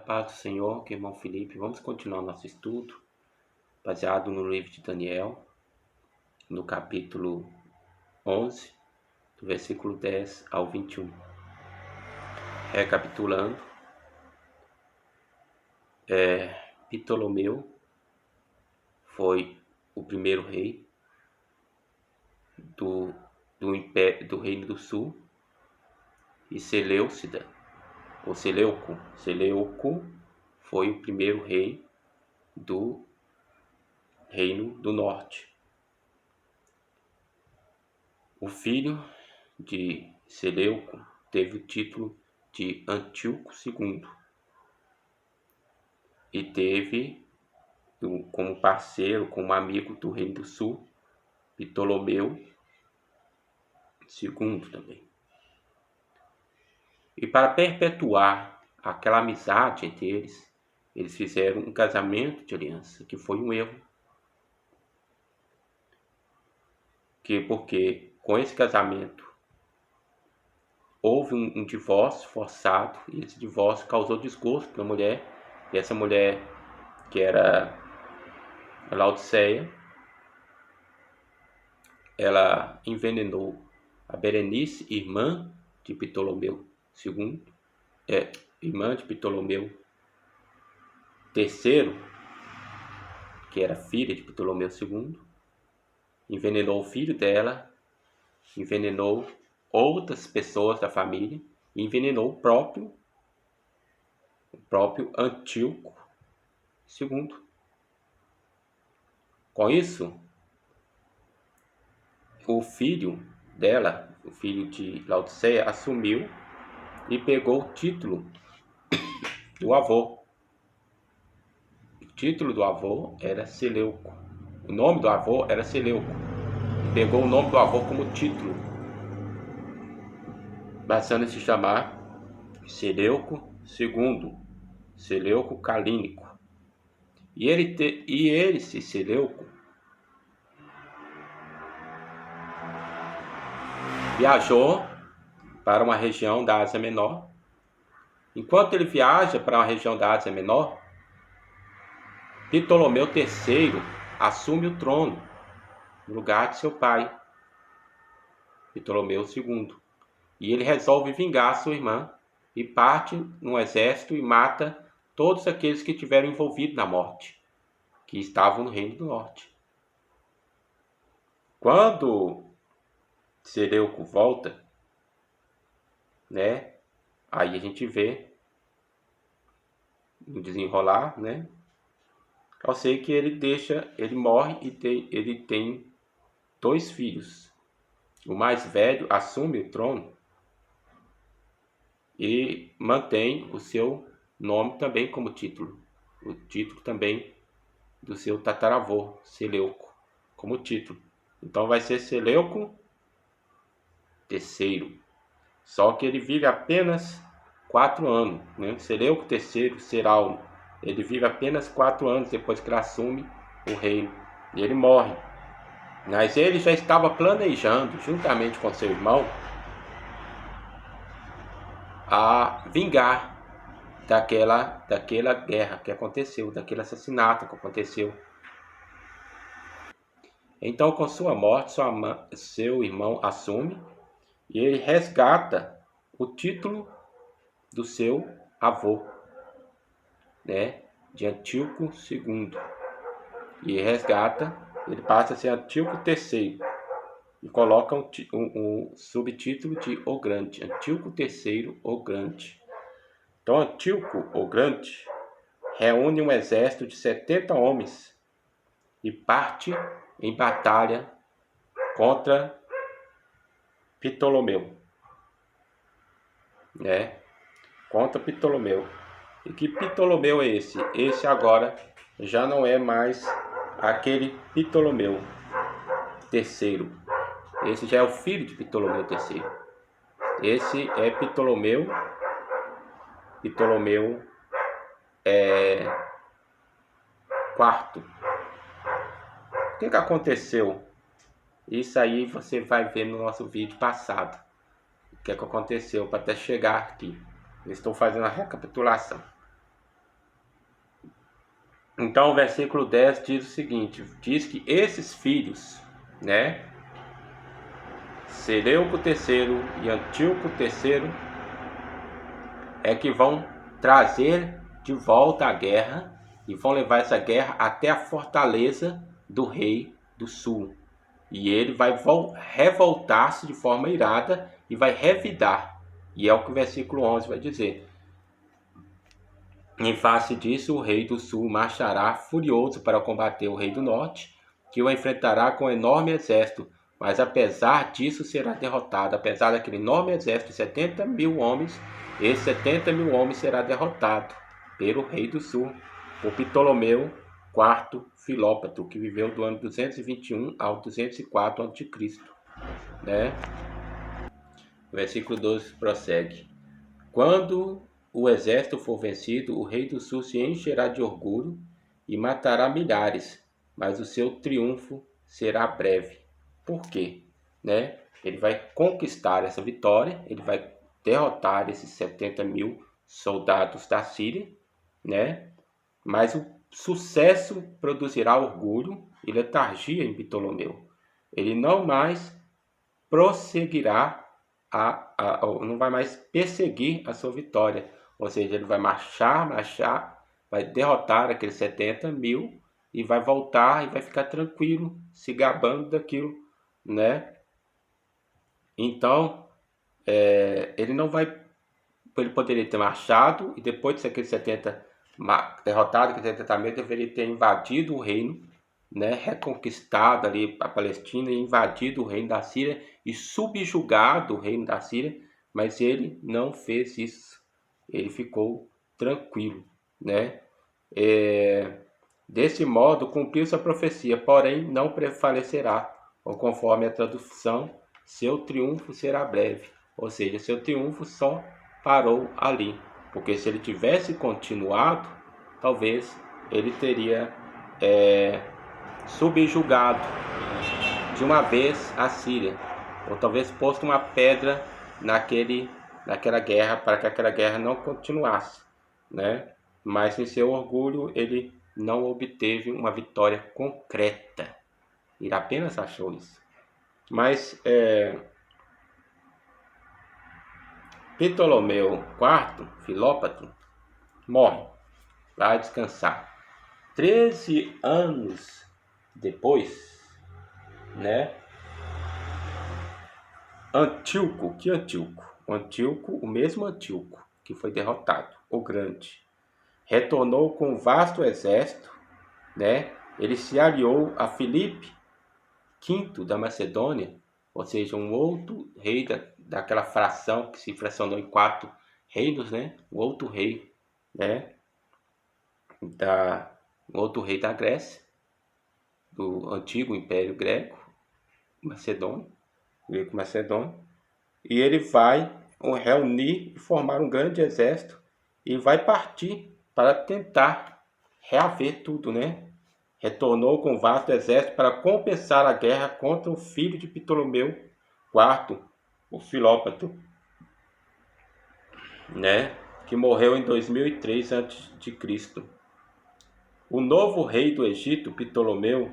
paz do Senhor, que é irmão Felipe. Vamos continuar nosso estudo, baseado no livro de Daniel, no capítulo 11, do versículo 10 ao 21. Recapitulando, Ptolomeu foi o primeiro rei do Reino do Sul, e Seleucida, ou Seleuco foi o primeiro rei do Reino do Norte. O filho de Seleuco teve o título de Antíoco II e teve como parceiro, como amigo do Reino do Sul, Ptolomeu II também. E para perpetuar aquela amizade entre eles fizeram um casamento de aliança, que foi um erro. Porque com esse casamento houve um divórcio forçado, e esse divórcio causou desgosto para a mulher, e essa mulher, que era a Laodiceia, ela envenenou a Berenice, irmã de Ptolomeu II, irmã de Ptolomeu III, que era filha de Ptolomeu II, envenenou o filho dela, envenenou outras pessoas da família e envenenou o próprio Antíoco II. Com isso, o filho dela, o filho de Laodiceia, assumiu e pegou o título do avô. O título do avô era Seleuco. O nome do avô era Seleuco. E pegou o nome do avô como título, passando a se chamar Seleuco II, Seleuco Calínico. E esse Seleuco viajou para uma região da Ásia Menor. Enquanto ele viaja para uma região da Ásia Menor, Ptolomeu III assume o trono no lugar de seu pai, Ptolomeu II. E ele resolve vingar sua irmã e parte num exército e mata todos aqueles que estiveram envolvidos na morte, que estavam no Reino do Norte. Quando Seleuco volta, aí a gente vê no desenrolar, eu sei que ele morre e ele tem 2 filhos. O mais velho assume o trono e mantém o seu nome também como título. O título também do seu tataravô, Seleuco, como título. Então vai ser Seleuco III. Só que ele vive apenas 4 anos. Seleuco III, Seraulo, ele vive apenas 4 anos depois que ele assume o reino. E ele morre. Mas ele já estava planejando, juntamente com seu irmão, a vingar daquela guerra que aconteceu, daquele assassinato que aconteceu. Então, com sua morte, seu irmão assume e ele resgata o título do seu avô, de Antíoco II. E resgata, ele passa a ser Antíoco III e coloca um subtítulo de O Grande, Antíoco III o Grande. Então, Antíoco o Grande reúne um exército de 70 homens e parte em batalha contra Ptolomeu, contra Ptolomeu. E que Ptolomeu é esse? Esse agora já não é mais aquele Ptolomeu III. Esse já é o filho de Ptolomeu III. Esse é Ptolomeu IV. O que aconteceu? Isso aí você vai ver no nosso vídeo passado. O que aconteceu para até chegar aqui. Eu estou fazendo a recapitulação. Então o versículo 10 diz o seguinte, diz que esses filhos, né, Seleuco III e Antíoco III, é que vão trazer de volta a guerra e vão levar essa guerra até a fortaleza do rei do sul. E ele vai revoltar-se de forma irada e vai revidar. E é o que o versículo 11 vai dizer. Em face disso, o rei do sul marchará furioso para combater o rei do norte, que o enfrentará com um enorme exército, mas apesar disso será derrotado. Apesar daquele enorme exército de 70 mil homens, esse 70 mil homens será derrotado pelo rei do sul, o Ptolomeu IV Filópato, que viveu do ano 221 ao 204 a.C., né? O versículo 12 prossegue. Quando o exército for vencido, o rei do sul se encherá de orgulho e matará milhares, mas o seu triunfo será breve. Por quê? Né? Ele vai conquistar essa vitória, ele vai derrotar esses 70 mil soldados da Síria, né? Mas o sucesso produzirá orgulho e letargia em Ptolomeu. Ele não mais prosseguirá não vai mais perseguir a sua vitória. Ou seja, ele vai marchar, vai derrotar aqueles 70 mil e vai voltar e vai ficar tranquilo, se gabando daquilo, né? Então, ele não vai, ele poderia ter marchado e depois de aqueles 70 derrotado, aqueles 70 mil, deveria ter invadido o reino, né, reconquistado ali a Palestina, invadido o reino da Síria e subjugado o reino da Síria, mas ele não fez isso. Ele ficou tranquilo, né? Desse modo, cumpriu-se a profecia, porém não prevalecerá, ou conforme a tradução, seu triunfo será breve. Ou seja, seu triunfo só parou ali, porque se ele tivesse continuado, talvez ele teria subjugado de uma vez a Síria, ou talvez posto uma pedra naquela guerra para que aquela guerra não continuasse, né? Mas em seu orgulho ele não obteve uma vitória concreta, ele apenas achou isso. Mas Ptolomeu IV, Filópato, morre, vai descansar. 13 anos depois, né? Antíoco, que Antíoco? O mesmo Antíoco que foi derrotado, o grande, retornou com um vasto exército, né? Ele se aliou a Filipe V da Macedônia, ou seja, um outro rei daquela fração que se fracionou em 4 reinos, né? O outro rei, né? Um outro rei da Grécia, do antigo Império Grego-Macedônio, e ele vai reunir e formar um grande exército e vai partir para tentar reaver tudo, né? Retornou com um vasto exército para compensar a guerra contra o filho de Ptolomeu IV, o Filópato, né? Que morreu em 2003 a.C. O novo rei do Egito, Ptolomeu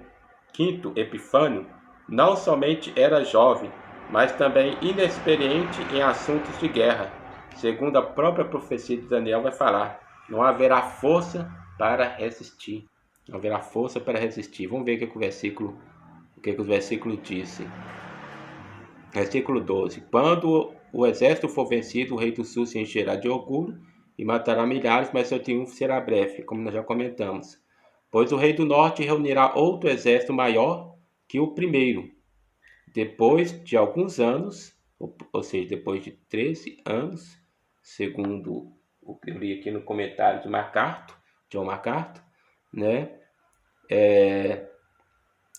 V Epifânio, não somente era jovem, mas também inexperiente em assuntos de guerra. Segundo a própria profecia de Daniel vai falar, não haverá força para resistir. Não haverá força para resistir. Vamos ver o que o versículo disse. Versículo 12. Quando o exército for vencido, o rei do sul se encherá de orgulho e matará milhares, mas seu triunfo será breve, como nós já comentamos. Pois o rei do norte reunirá outro exército maior que o primeiro. Depois de alguns anos, ou seja, depois de 13 anos, segundo o que eu li aqui no comentário de John MacArthur, né,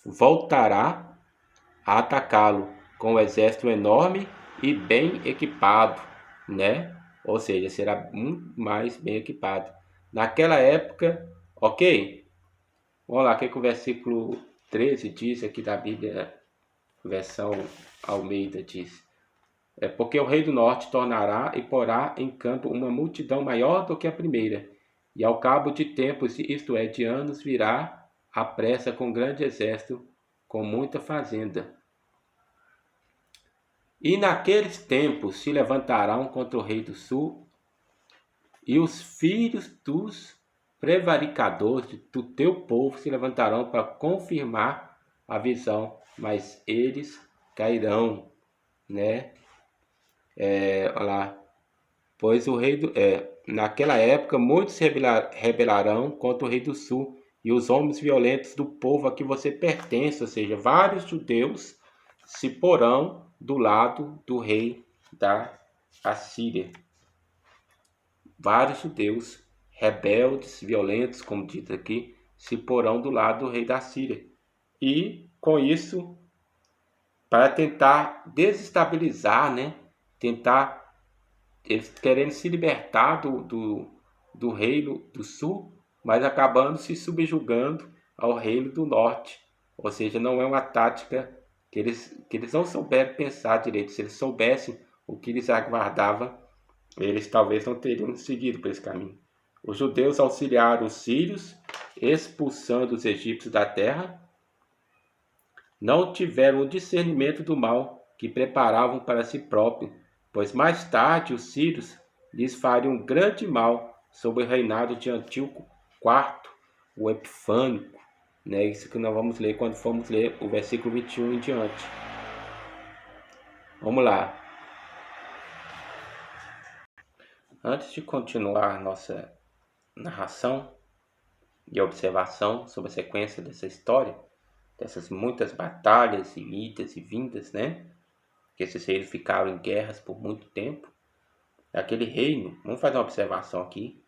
voltará a atacá-lo com um exército enorme e bem equipado, né? Ou seja, será muito mais bem equipado. Naquela época, ok? Vamos lá, o que o versículo 13 diz aqui da Bíblia, versão Almeida diz. Porque o rei do norte tornará e porá em campo uma multidão maior do que a primeira, E ao cabo de tempos, isto é, de anos, virá à pressa com grande exército, com muita fazenda. E naqueles tempos se levantarão contra o rei do sul, e os filhos dos prevaricadores do teu povo se levantarão para confirmar a visão, mas eles cairão, né? Olha lá. Pois o rei naquela época muitos se rebelarão contra o rei do sul e os homens violentos do povo a que você pertence, ou seja, vários judeus se porão do lado do rei da Assíria. Vários judeus rebeldes, violentos, como diz aqui, se porão do lado do rei da Síria. E com isso, para tentar desestabilizar, né? Tentar, eles querendo se libertar do reino do sul, mas acabando se subjugando ao reino do norte. Ou seja, não é uma tática que eles não souberam pensar direito. Se eles soubessem o que lhes aguardava, eles talvez não teriam seguido por esse caminho. Os judeus auxiliaram os sírios, expulsando os egípcios da terra. Não tiveram o discernimento do mal que preparavam para si próprios, pois mais tarde os sírios lhes fariam um grande mal sob o reinado de Antíoco IV, o Epifânico. Né? Isso que nós vamos ler quando formos ler o versículo 21 em diante. Vamos lá. Antes de continuar nossa narração e observação sobre a sequência dessa história, dessas muitas batalhas e idas e vindas, né? Que esses reinos ficaram em guerras por muito tempo. Aquele reino, vamos fazer uma observação aqui,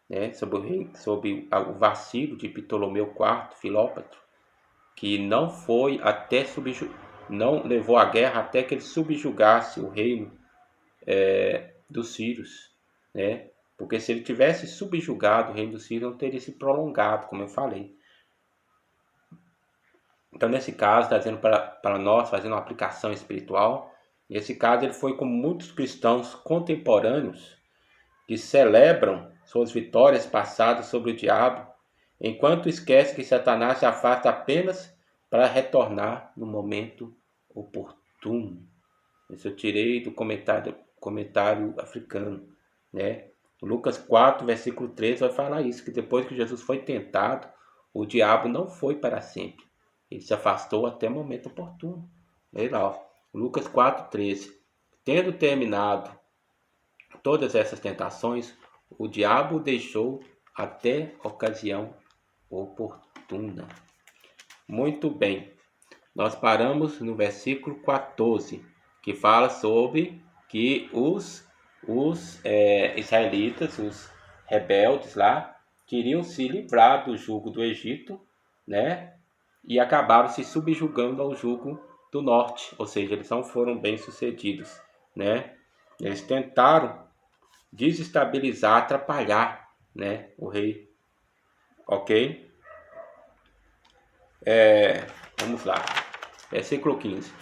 né? Sobre o vacilo de Ptolomeu IV, Filópatro, que não foi até não levou a guerra até que ele subjugasse o reino dos sírios, né? Porque se ele tivesse subjugado o reino dos sírios, não teria se prolongado, como eu falei. Então, nesse caso, está dizendo para nós, fazendo uma aplicação espiritual, nesse caso ele foi como muitos cristãos contemporâneos que celebram suas vitórias passadas sobre o diabo, enquanto esquece que Satanás se afasta apenas para retornar no momento oportuno. Isso eu tirei do comentário africano, né? Lucas 4, versículo 13 vai falar isso, que depois que Jesus foi tentado, o diabo não foi para sempre. Ele se afastou até o momento oportuno. Olha lá, ó. Lucas 4, 13. Tendo terminado todas essas tentações, o diabo o deixou até ocasião oportuna. Muito bem. Nós paramos no versículo 14, que fala sobre que os israelitas, os rebeldes lá, queriam se livrar do jugo do Egito, né? E acabaram se subjugando ao jugo do norte, ou seja, eles não foram bem sucedidos, né? Eles tentaram desestabilizar, atrapalhar, né, o rei, ok? Vamos lá, versículo 15.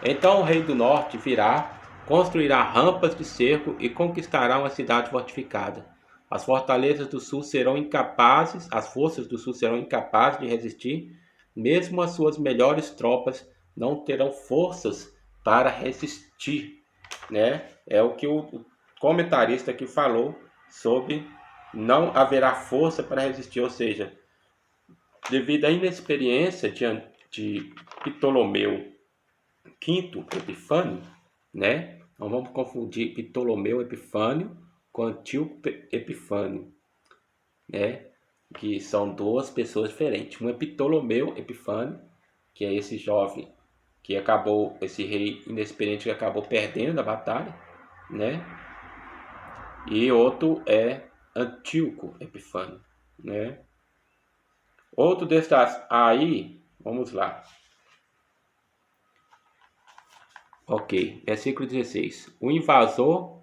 Então o rei do norte virá, construirá rampas de cerco e conquistará uma cidade fortificada. As forças do sul serão incapazes de resistir, mesmo as suas melhores tropas não terão forças para resistir, né? É o que o comentarista aqui falou sobre não haverá força para resistir, ou seja, devido à inexperiência de Ptolomeu V Epifânio, né? Não vamos confundir Ptolomeu Epifânio com Antíoco Epifânio, né? Que são duas pessoas diferentes. Um é Ptolomeu Epifânio, que é esse jovem que acabou, esse rei inexperiente que acabou perdendo a batalha, né? E outro é Antíoco Epifânio, né? Outro desses aí, vamos lá. Ok, versículo 16. O invasor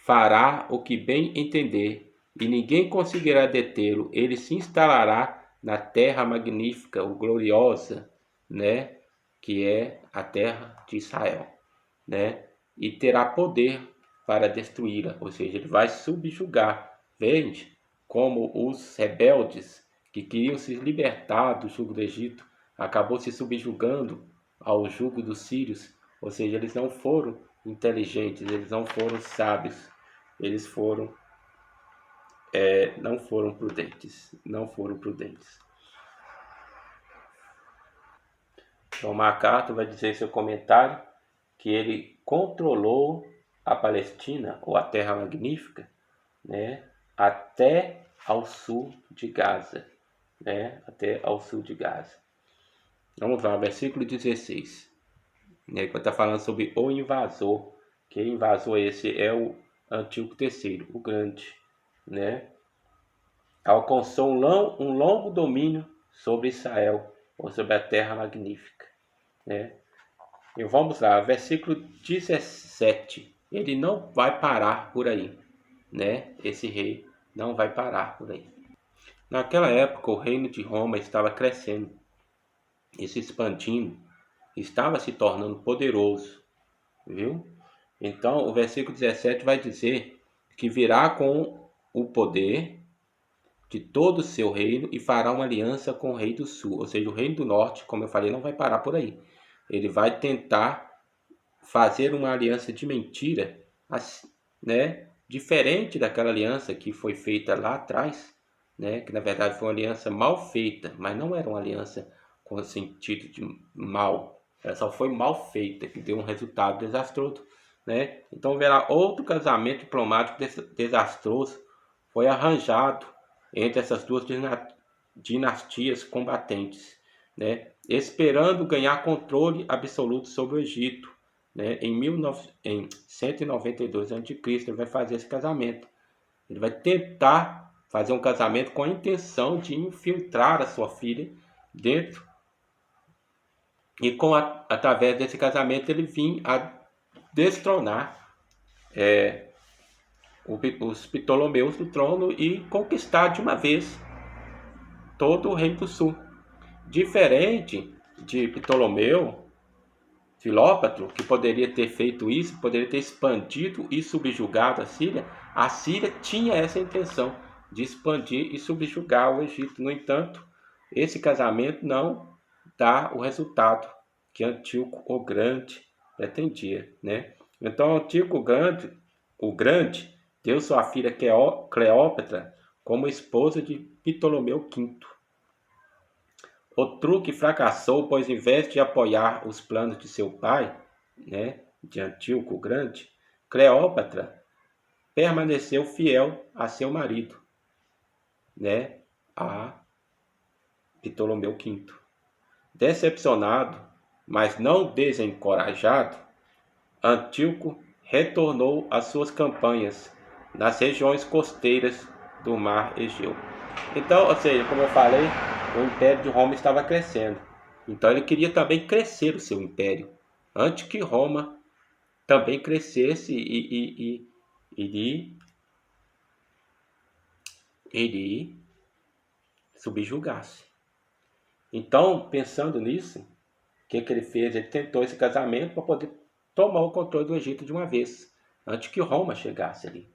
fará o que bem entender, e ninguém conseguirá detê-lo. Ele se instalará na terra magnífica, ou gloriosa, né? Que é a terra de Israel, né? E terá poder para destruí-la, ou seja, ele vai subjugar. Vende? como os rebeldes que queriam se libertar do jugo do Egito, acabou se subjugando ao jugo dos sírios, ou seja, eles não foram inteligentes, eles não foram sábios, eles não foram prudentes, não foram prudentes. Então, MacArthur vai dizer em seu comentário que ele controlou a Palestina, ou a Terra Magnífica, né, até ao sul de Gaza, né, até ao sul de Gaza. Vamos lá, versículo 16. Né, quando está falando sobre o invasor, que invasor esse é o Antíoco III, o Grande, né? Alcançou um longo domínio sobre Israel, ou sobre a Terra Magnífica, né? E vamos lá, versículo 17. Ele não vai parar por aí, né? Esse rei não vai parar por aí. Naquela época, o reino de Roma estava crescendo e se expandindo, estava se tornando poderoso, viu? Então, o versículo 17 vai dizer que virá com o poder de todo o seu reino e fará uma aliança com o rei do sul, ou seja, o reino do norte, como eu falei, não vai parar por aí. Ele vai tentar fazer uma aliança de mentira, né, diferente daquela aliança que foi feita lá atrás, né, que na verdade foi uma aliança mal feita, mas não era uma aliança com sentido de mal, ela só foi mal feita, que deu um resultado desastroso, né? Então verá outro casamento diplomático desastroso foi arranjado entre essas duas dinastias combatentes, né, esperando ganhar controle absoluto sobre o Egito, né, em 192 a.C. ele vai fazer esse casamento. Ele vai tentar fazer um casamento com a intenção de infiltrar a sua filha dentro e através desse casamento ele vir a destronar os Ptolomeus do trono e conquistar de uma vez todo o reino do sul. Diferente de Ptolomeu, Filópatro, que poderia ter feito isso, poderia ter expandido e subjugado a Síria tinha essa intenção de expandir e subjugar o Egito. No entanto, esse casamento não dá o resultado que Antíoco o Grande pretendia, né? Então, Antíoco o Grande, deu sua filha Cleópatra como esposa de Ptolomeu V. O truque fracassou, pois em vez de apoiar os planos de seu pai, né, de Antíoco o Grande, Cleópatra permaneceu fiel a seu marido, né, a Ptolomeu V. Decepcionado, mas não desencorajado, Antíoco retornou às suas campanhas nas regiões costeiras do mar Egeu. Então, ou seja, como eu falei, o Império de Roma estava crescendo. Então ele queria também crescer o seu império, antes que Roma também crescesse e ele subjugasse. Então, pensando nisso, o que ele fez? Ele tentou esse casamento para poder tomar o controle do Egito de uma vez, antes que Roma chegasse ali,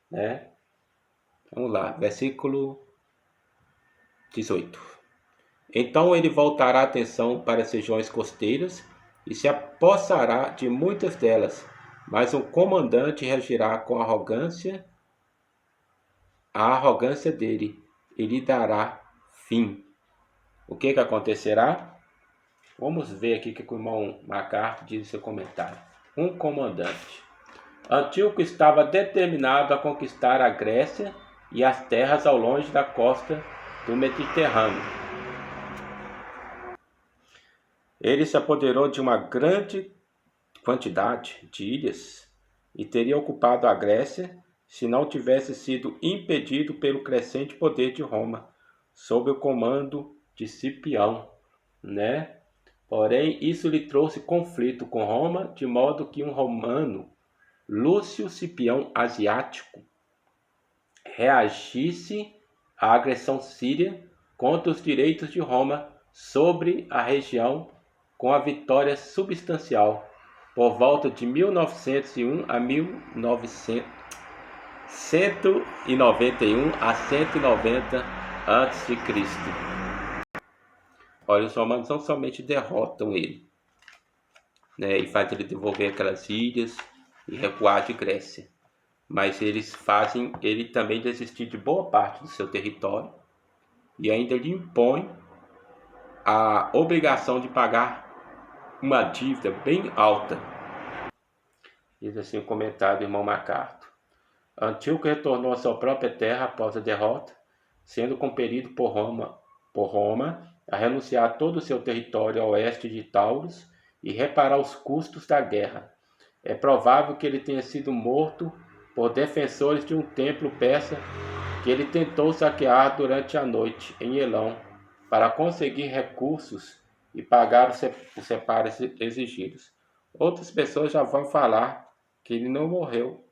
né? Vamos lá, versículo 18. Então ele voltará a atenção para as regiões costeiras e se apossará de muitas delas, mas um comandante reagirá com arrogância a arrogância dele e lhe dará fim. O que acontecerá? Vamos ver aqui o que o irmão MacArthur diz em seu comentário. Um comandante. Antíoco estava determinado a conquistar a Grécia e as terras ao longe da costa do Mediterrâneo. Ele se apoderou de uma grande quantidade de ilhas e teria ocupado a Grécia se não tivesse sido impedido pelo crescente poder de Roma, sob o comando de Cipião, né? Porém, isso lhe trouxe conflito com Roma, de modo que um romano, Lúcio Cipião Asiático, reagisse à agressão síria contra os direitos de Roma sobre a região com a vitória substancial por volta de 1901 a 1900. 191 a 190 a.C. Olha, os romanos não somente derrotam ele, né, e fazem ele devolver aquelas ilhas e recuar de Grécia, mas eles fazem ele também desistir de boa parte do seu território e ainda lhe impõem a obrigação de pagar uma dívida bem alta. Diz assim o comentário do irmão MacArthur. Antíoco retornou à sua própria terra após a derrota, sendo compelido por Roma a renunciar a todo o seu território a oeste de Taurus e reparar os custos da guerra. É provável que ele tenha sido morto por defensores de um templo persa que ele tentou saquear durante a noite em Elão para conseguir recursos e pagar os reparos exigidos. Outras pessoas já vão falar que ele não morreu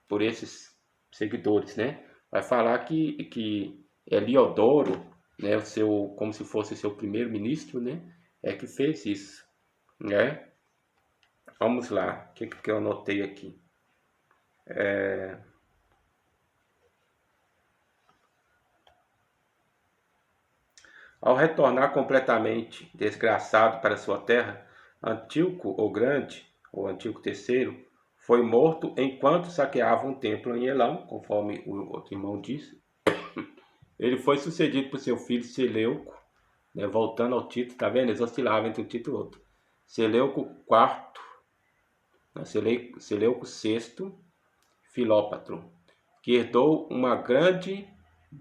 por esses seguidores, né? Vai falar que Heliodoro, né, como se fosse seu primeiro-ministro, né, é que fez isso, né? Vamos lá, o que eu anotei aqui? Ao retornar completamente desgraçado para sua terra, Antíoco o Grande, ou Antíoco III, foi morto enquanto saqueava um templo em Elão, conforme o outro irmão disse. Ele foi sucedido por seu filho Seleuco, né, voltando ao título, tá vendo? Eles oscilavam entre um título e outro. Seleuco IV, né, Seleuco VI, Filópatro, que herdou uma grande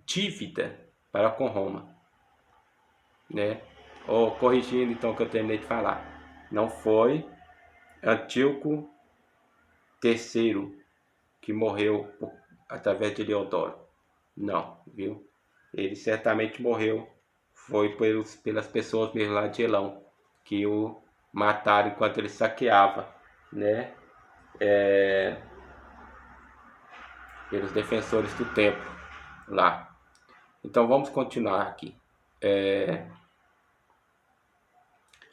dívida para com Roma, né? Corrigindo então o que eu terminei de falar, não foi Antíoco III que morreu através de Heliodoro, não, viu? Ele certamente morreu foi pelas pessoas mesmo lá de Elão que o mataram enquanto ele saqueava, né? Pelos defensores do templo lá. Então vamos continuar aqui.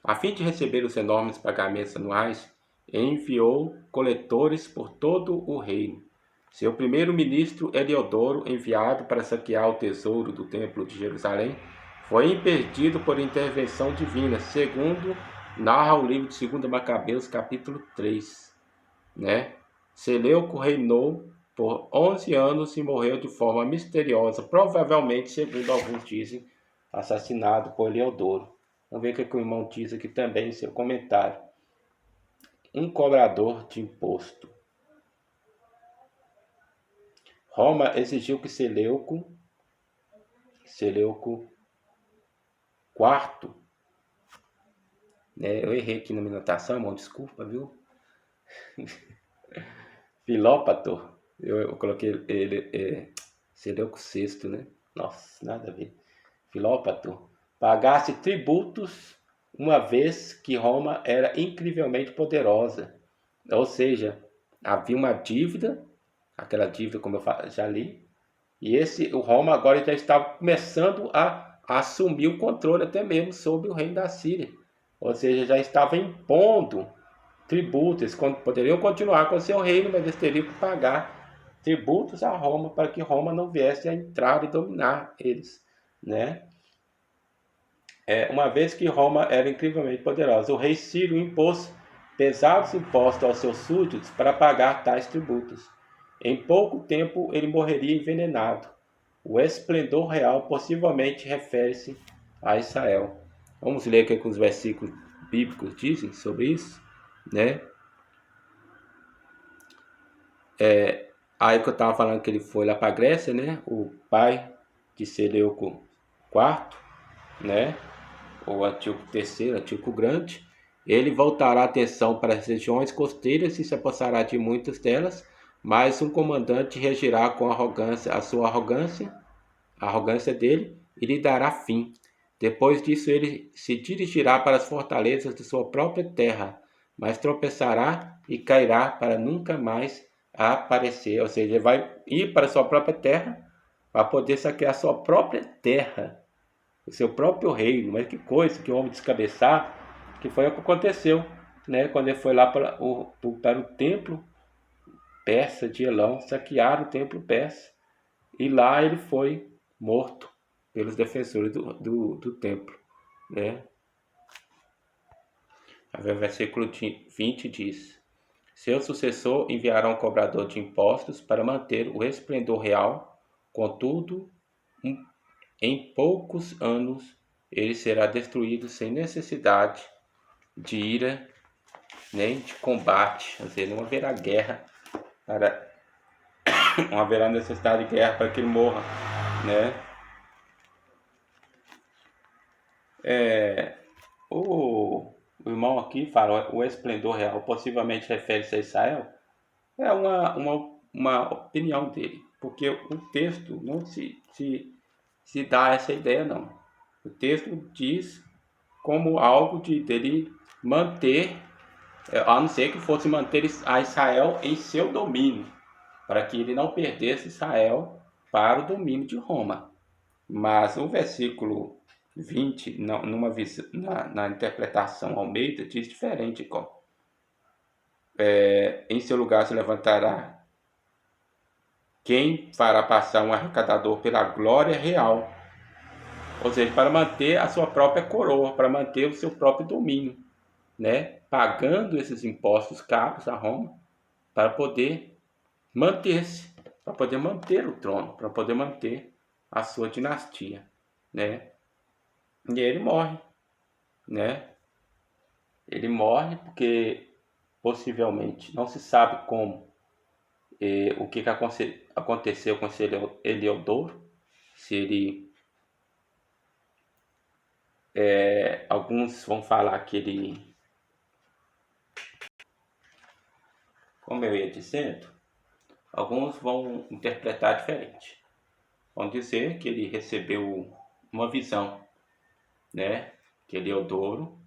A fim de receber os enormes pagamentos anuais, enviou coletores por todo o reino. Seu primeiro-ministro Heliodoro, enviado para saquear o tesouro do templo de Jerusalém, foi impedido por intervenção divina, segundo narra o livro de 2 Macabeus, capítulo 3. Né? Seleuco reinou por 11 anos e morreu de forma misteriosa, provavelmente, segundo alguns dizem, assassinado por Heliodoro. Vamos ver o que o irmão diz aqui também em seu comentário. Um cobrador de imposto. Roma exigiu que Seleuco IV, né? Eu errei aqui na minha anotação, irmão, desculpa, viu? Filópator, eu coloquei ele, Seleuco VI, né? Nossa, nada a ver. Filópator pagasse tributos, uma vez que Roma era incrivelmente poderosa. Ou seja, havia uma dívida, aquela dívida como eu já li, e o Roma agora já estava começando a assumir o controle até mesmo sobre o reino da Síria. Ou seja, já estava impondo tributos. Eles poderiam continuar com o seu reino, mas eles teriam que pagar tributos a Roma para que Roma não viesse a entrar e dominar eles, né? Uma vez que Roma era incrivelmente poderosa, o rei Ciro impôs pesados impostos aos seus súditos para pagar tais tributos. Em pouco tempo ele morreria envenenado. O esplendor real possivelmente refere-se a Israel. Vamos ler o que os versículos bíblicos dizem sobre isso, né? Aí que eu estava falando que ele foi lá para a Grécia, né? O pai de Seleuco IV, né? O Antíoco III, Antíoco Grande, ele voltará a atenção para as regiões costeiras e se apossará de muitas delas, mas um comandante regirá com arrogância a arrogância dele, e lhe dará fim. Depois disso ele se dirigirá para as fortalezas de sua própria terra, mas tropeçará e cairá para nunca mais aparecer. Ou seja, ele vai ir para a sua própria terra para poder saquear a sua própria terra, o seu próprio reino. Mas que coisa, que homem descabeçado, que foi o que aconteceu, né? Quando ele foi lá para o templo persa de Elão saquearam o templo persa e lá ele foi morto pelos defensores do templo, né? O versículo 20 diz: seu sucessor enviará um cobrador de impostos para manter o resplendor real, contudo, em poucos anos ele será destruído sem necessidade de ira nem de combate, quer dizer, não haverá guerra para não haverá necessidade de guerra para que ele morra, né? O irmão aqui fala, o esplendor real possivelmente refere-se a Israel. É uma opinião dele, porque o texto não se dá essa ideia, não. O texto diz como algo dele manter, a não ser que fosse manter a Israel em seu domínio, para que ele não perdesse Israel para o domínio de Roma. Mas o versículo 20, na interpretação Almeida, diz diferente. Em seu lugar se levantará quem fará passar um arrecadador pela glória real, ou seja, para manter a sua própria coroa, para manter o seu próprio domínio, né? Pagando esses impostos caros a Roma para poder manter-se, para poder manter o trono, para poder manter a sua dinastia, né? E ele morre, né? Ele morre porque possivelmente não se sabe como, o que aconteceu com esse Heliodoro, se ele, alguns vão falar que ele, como eu ia dizendo, alguns vão interpretar diferente. Vão dizer que ele recebeu uma visão, né? Que Heliodoro,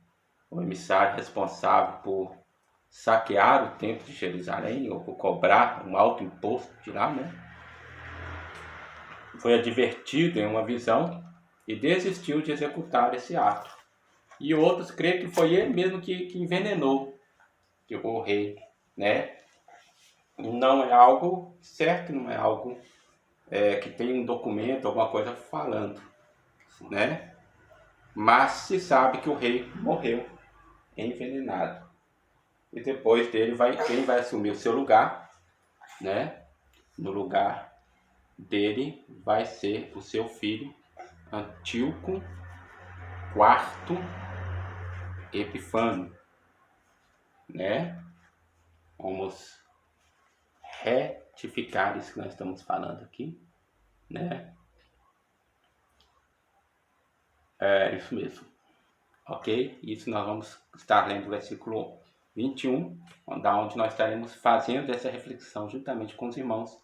o emissário responsável por saquear o templo de Jerusalém, ou por cobrar um alto imposto de lá, né? Foi advertido em uma visão e desistiu de executar esse ato. E outros creem que foi ele mesmo que envenenou o rei, né? Não é algo certo, não é algo que tem um documento, alguma coisa falando, né? Mas se sabe que o rei morreu envenenado. E depois dele quem vai assumir o seu lugar, né? No lugar dele vai ser o seu filho Antíoco IV Epifânio, né? Vamos retificar isso que nós estamos falando aqui, né? É isso mesmo, ok? Isso nós vamos estar lendo o versículo 21, onde nós estaremos fazendo essa reflexão juntamente com os irmãos,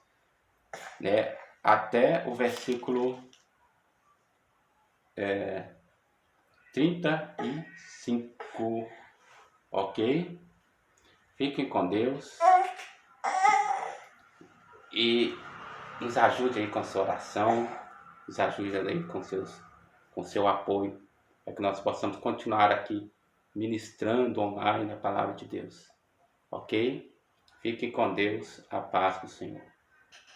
né? Até o versículo 35, ok? Fiquem com Deus e nos ajude aí com a sua oração, nos ajude aí com seu apoio, para que nós possamos continuar aqui ministrando online a palavra de Deus, ok? Fiquem com Deus, a paz do Senhor.